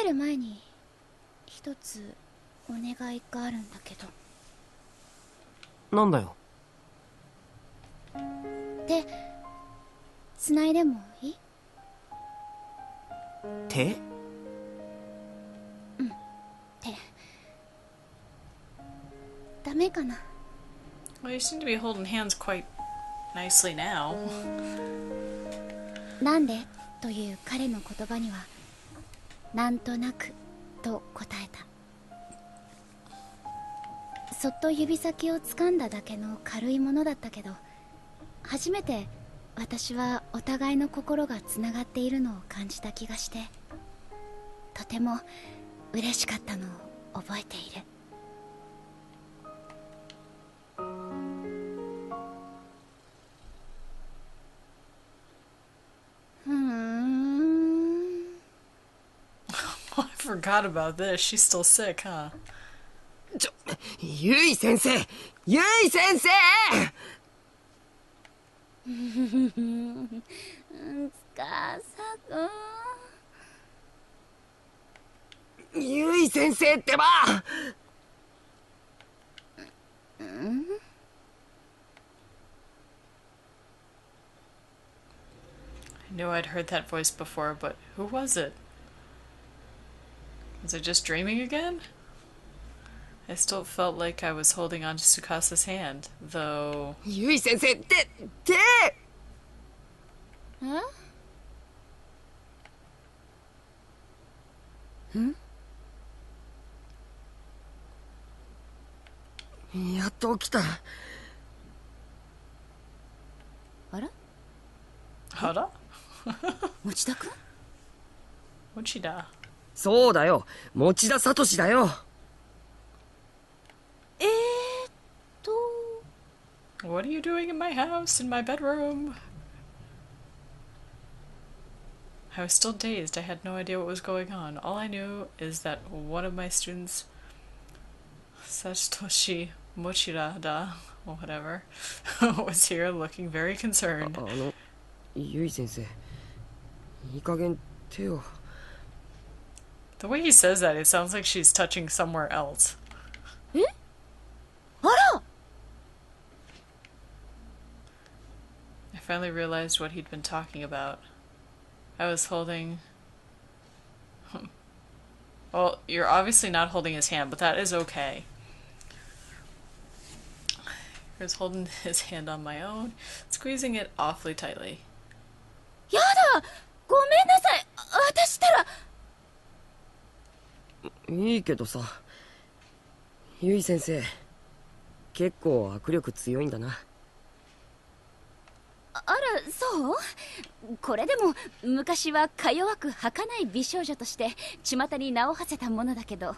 帰る前に一つお願いがあるんだけど。なんだよ。手繋いでもいい？手？うん、手。ダメかな？ Well, you seem to be holding hands quite nicely now. なんでという彼の言葉にはなんとなくと答えた。そっと指先を掴んだだけの軽いものだったけど、初めて私はお互いの心がつながっているのを感じた気がして、とても嬉しかったのを覚えている。I forgot about this. She's still sick, huh? ゆい先生、ゆい先生。つかさくん。ゆい先生ってば。I knew I'd heard that voice before, but who was it? Was I just dreaming again? I still felt like I was holding on to Tsukasa's hand, though... ゆい先生、手。やっと起きた。あら？ Hara? 持田くん？ Mochida. そうだよ、持田聡だよ。What are you doing in my house, in my bedroom? I was still dazed. I had no idea what was going on. All I knew is that one of my students, Satoshi Mochida, or whatever, was here looking very concerned. ゆい先生、いい加減手を。 The way he says that, it sounds like she's touching somewhere else. あら！ I finally realized what he'd been talking about. I was holding... Well, you're obviously not holding his hand, but that is okay. I was holding his hand on my own, squeezing it awfully tightly. やだ！ごめんなさい！私ったら。いいけどさ、ゆい先生、結構握力強いんだな。あら、そう？これでも昔はか弱く儚い美少女として巷に名を馳せたものだけど。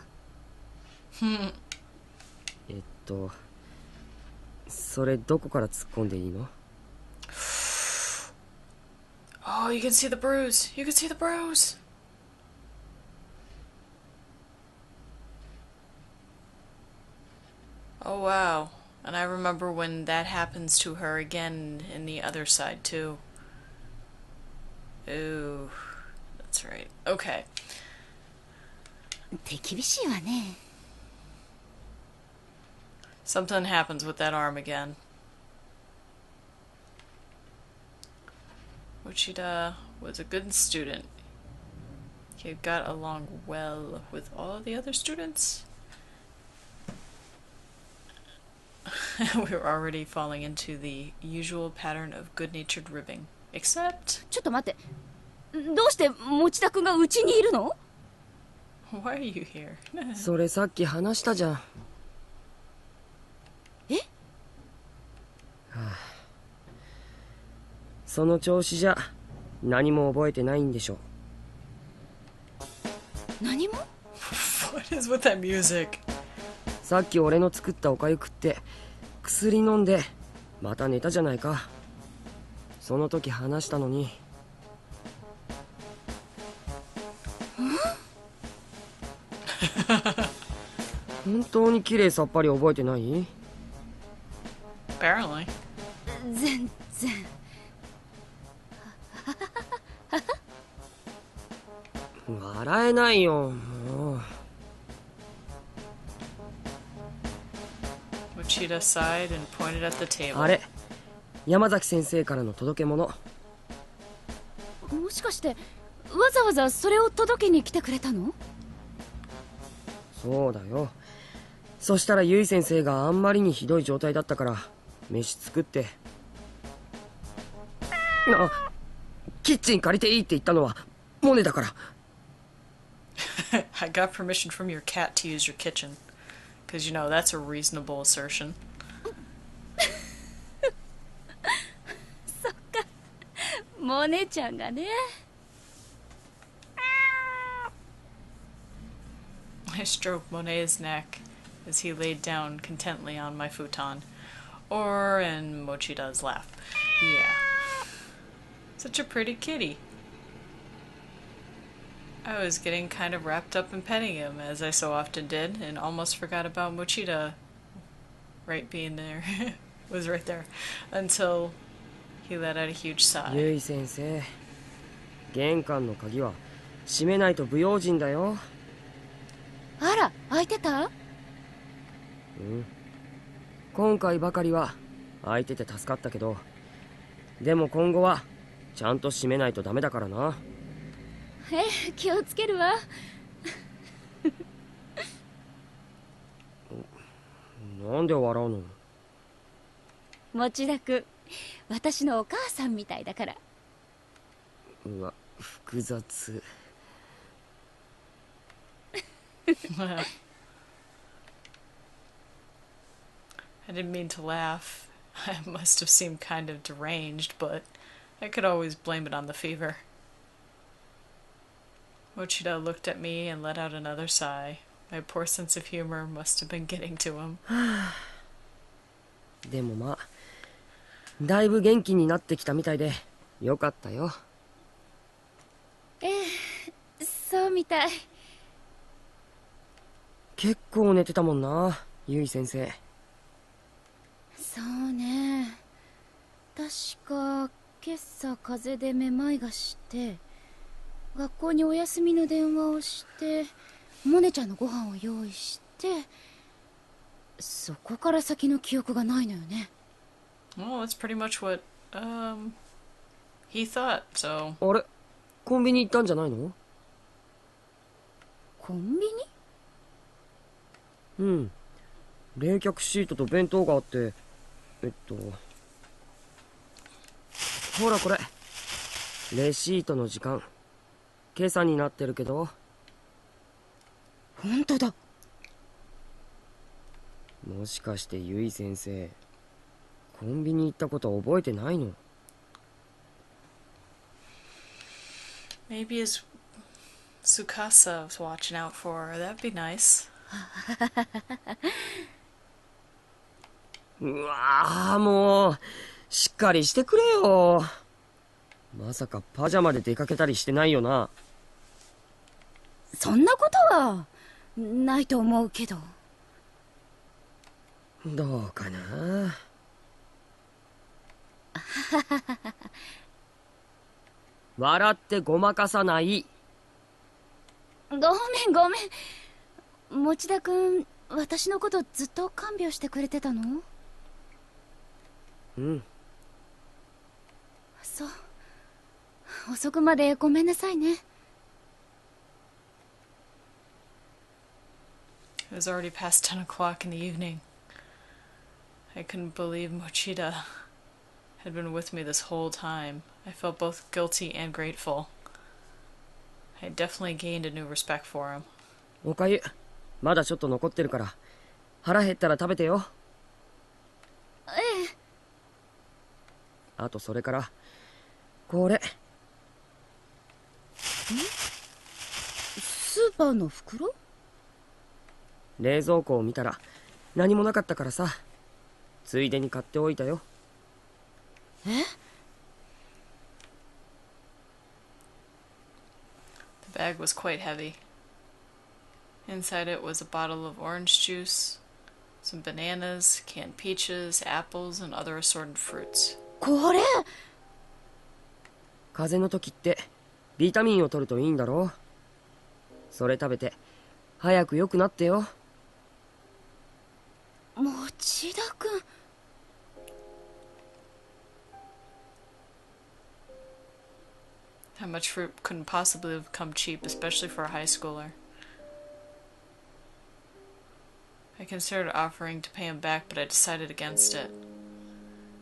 それどこから突っ込んでいいの？ Oh, you can see the bruise. You can see the bruise. Oh, wow. And I remember when that happens to her again in the other side, too. Ooh, that's right. Okay. 手厳しいわね。 Something happens with that arm again. Mochida was a good student. He had got along well with all the other students. We were already falling into the usual pattern of good-natured ribbing. Except... ちょっと待って。どうして持田くんがうちにいるの？ Why are you here? それさっき話したじゃん。え？その調子じゃ何も覚えてないんでしょ。何も？ What is with that music? さっき俺の作ったおかゆ食って薬飲んでまた寝たじゃないか。その時話したのに。本当に綺麗さっぱり覚えてない？ Apparently. 全然。笑えないよ、もう。Mochida sighed and pointed at the table. あれ、山崎先生からの届け物。もしかしてわざわざそれを届けに来てくれたの？そうだよ。そしたらゆい先生があんまりにひどい状態だったから飯作って。キッチン借りていいって言ったのはモネだから。I got permission from your cat to use your kitchen. Because, that's a reasonable assertion. そっか、モネちゃんがね。I stroked Monet's neck as he laid down contently on my futon. Or in Mochida's lap. Yeah. Such a pretty kitty. I was getting kind of wrapped up in petting him, as I so often did, and almost forgot about Mochida being there. Was right there. Until he let out a huge sigh. ゆい先生、玄関の鍵は閉めないと不用心だよ。あら、開いてた？うん。今回ばかりは開いてて助かったけど、でも今後はちゃんと閉めないとダメだからな。気をつけるわ。なんで笑うの？持田君、私のお母さんみたいだから。うわ、複雑。I didn't mean to laugh. I must have seemed kind of deranged, but I could always blame it on the fever. Mochida looked at me and let out another sigh. My poor sense of humor must have been getting to him. でもまあ、だいぶ元気になってきたみたいでよかったよ。そうみたい。結構寝てたもんな、ゆい先生。そうね。確か今朝風邪でめまいがして学校にお休みの電話をしてモネちゃんのご飯を用意してそこから先の記憶がないのよね。Well, that's pretty much what, he thought, so... あれ、コンビニ行ったんじゃないの？コンビニ？うん。冷却シートと弁当があって、ほらこれ。レシートの時間。今朝になってるけど。本当だ。もしかしてゆい先生、コンビニ行ったこと覚えてないの？ Maybe his Tsukasa was watching out for her. That'd be nice. うわー、もうしっかりしてくれよ。まさかパジャマで出かけたりしてないよな？そんなことはないと思うけど。どうかな。笑ってごまかさない。ごめんごめん。持田君、私のことずっと看病してくれてたの？うん。そう。遅くまでごめんなさいね。It was already past 10 o'clock in the evening. I couldn't believe Mochida had been with me this whole time. I felt both guilty and grateful. I definitely gained a new respect for him. おかゆ、まだちょっと残ってるから、腹減ったら食べてよ。ええ。あとそれから、これ。スーパーの袋？冷蔵庫を見たら何もなかったからさ、ついでに買っておいたよ。え？ The bag was quite heavy. Inside it was a bottle of orange juice, some bananas, canned peaches, apples, and other assorted fruits. これ？風邪の時ってビタミンを取るといいんだろ？それ食べて早く良くなってよ。持田君。How much fruit couldn't possibly have come cheap, especially for a high schooler. I considered offering to pay him back, but I decided against it.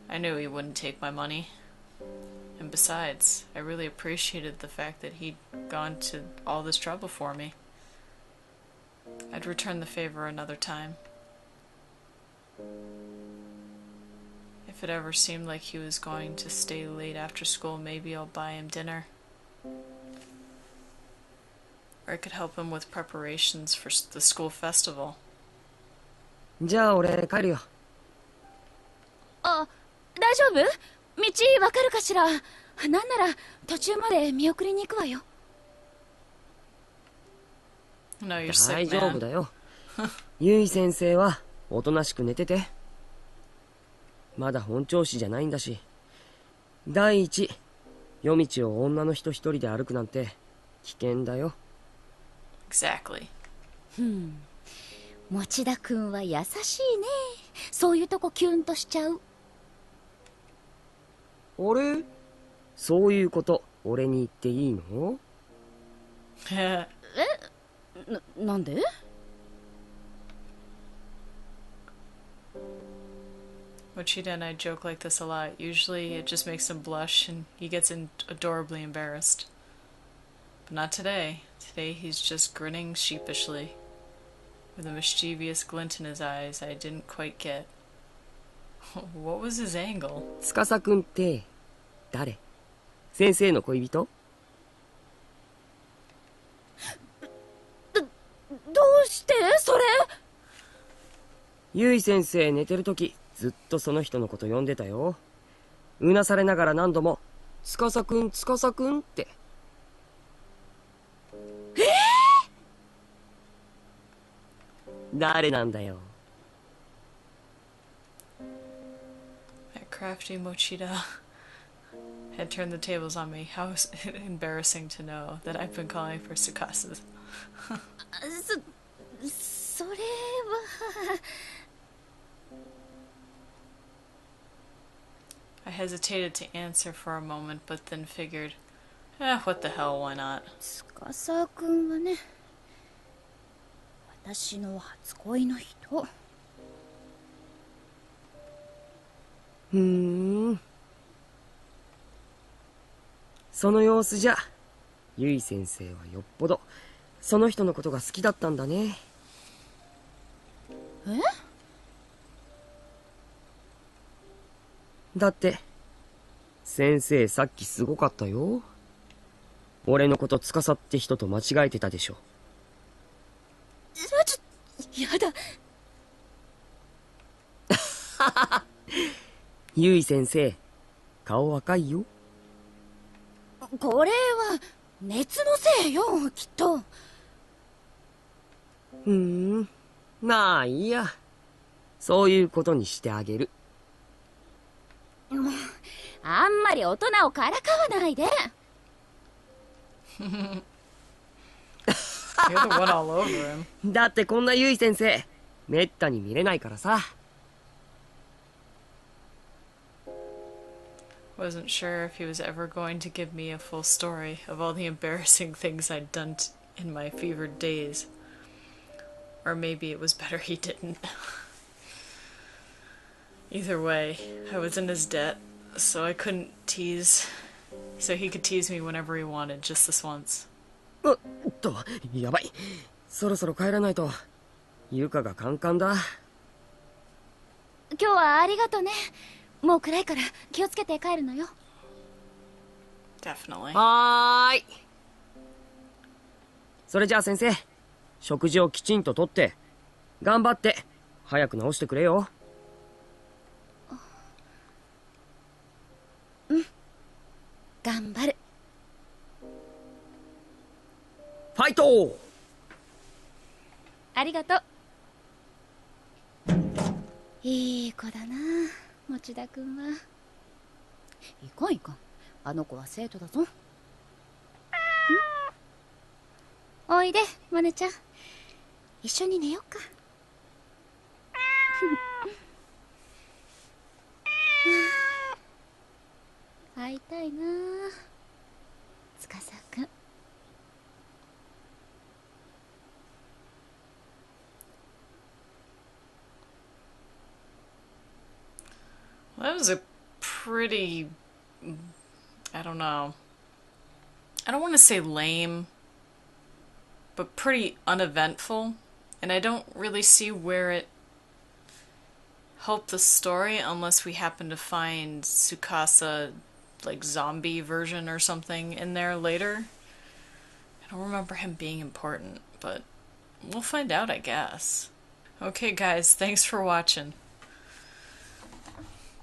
I knew he wouldn't take my money. And besides, I really appreciated the fact that he'd gone to all this trouble for me. I'd return the favor another time. If it ever seemed like he was going to stay late after school, maybe I'll buy him dinner. Or I could help him with preparations for the school festival. じゃあ俺帰るよ。あ、大丈夫？道わかるかしら？なんなら途中まで見送りに行くわよ。No, you're 大 sick, 丈夫 man. だよ。ゆい先生はおとなしく寝てて。まだ本調子じゃないんだし。第一、夜道を女の人一人で歩くなんて危険だよ。Exactly. 持田君は優しいね。そういうとこキュンとしちゃう。あれ？そういうこと俺に言っていいの？なんで？ Mochida and I joke like this a lot. Usually it just makes him blush and he gets adorably embarrassed. But not today. Today he's just grinning sheepishly, with a mischievous glint in his eyes I didn't quite get. What was his angle? 司くんって誰？先生の恋人？どうしてそれ？ゆい先生寝てるときずっとその人のこと呼んでたよ。うなされながら何度も司くん司くんって。誰なんだよ。 That crafty Mochida had turned the tables on me. How embarrassing to know that I've been calling for Tsukasa. それは。 I hesitated to answer for a moment, but then figured, what the hell, why not? 司君はね、私の初恋の人。その様子じゃゆい先生はよっぽどその人のことが好きだったんだね。え？だって先生さっきすごかったよ。俺のこと司って人と間違えてたでしょ。やだ。ゆい先生顔赤いよ。これは熱のせいよ、きっと。まあいいや。そういうことにしてあげる。あんまり大人をからかわないで。You're the one all over him. だってこんなゆい先生めったに見れないからさ。 Wasn't sure if he was ever going to give me a full story of all the embarrassing things I'd done in my fevered days. Or maybe it was better he didn't. Either way, I was in his debt, so I couldn't tease. So he could tease me whenever he wanted, just this once. やばい。そろそろ帰らないと。ゆかがカンカンだ。今日はありがとね。もう暗いから気をつけて帰るのよ。Definitely. はーい。それじゃあ先生、食事をきちんととって頑張って早く治してくれよ。頑張る。ファイト。ありがとう。いい子だな、持田君は。いかんいかん、あの子は生徒だぞ。あおいでマネちゃん、一緒に寝よっか。会いたいな司くん。Well, that was a pretty, I don't know. I don't want to say lame, but pretty uneventful. And I don't really see where it helped the story unless we happen to find Tsukasa, like, zombie version or something in there later. I don't remember him being important, but we'll find out, I guess. Okay, guys, thanks for watching.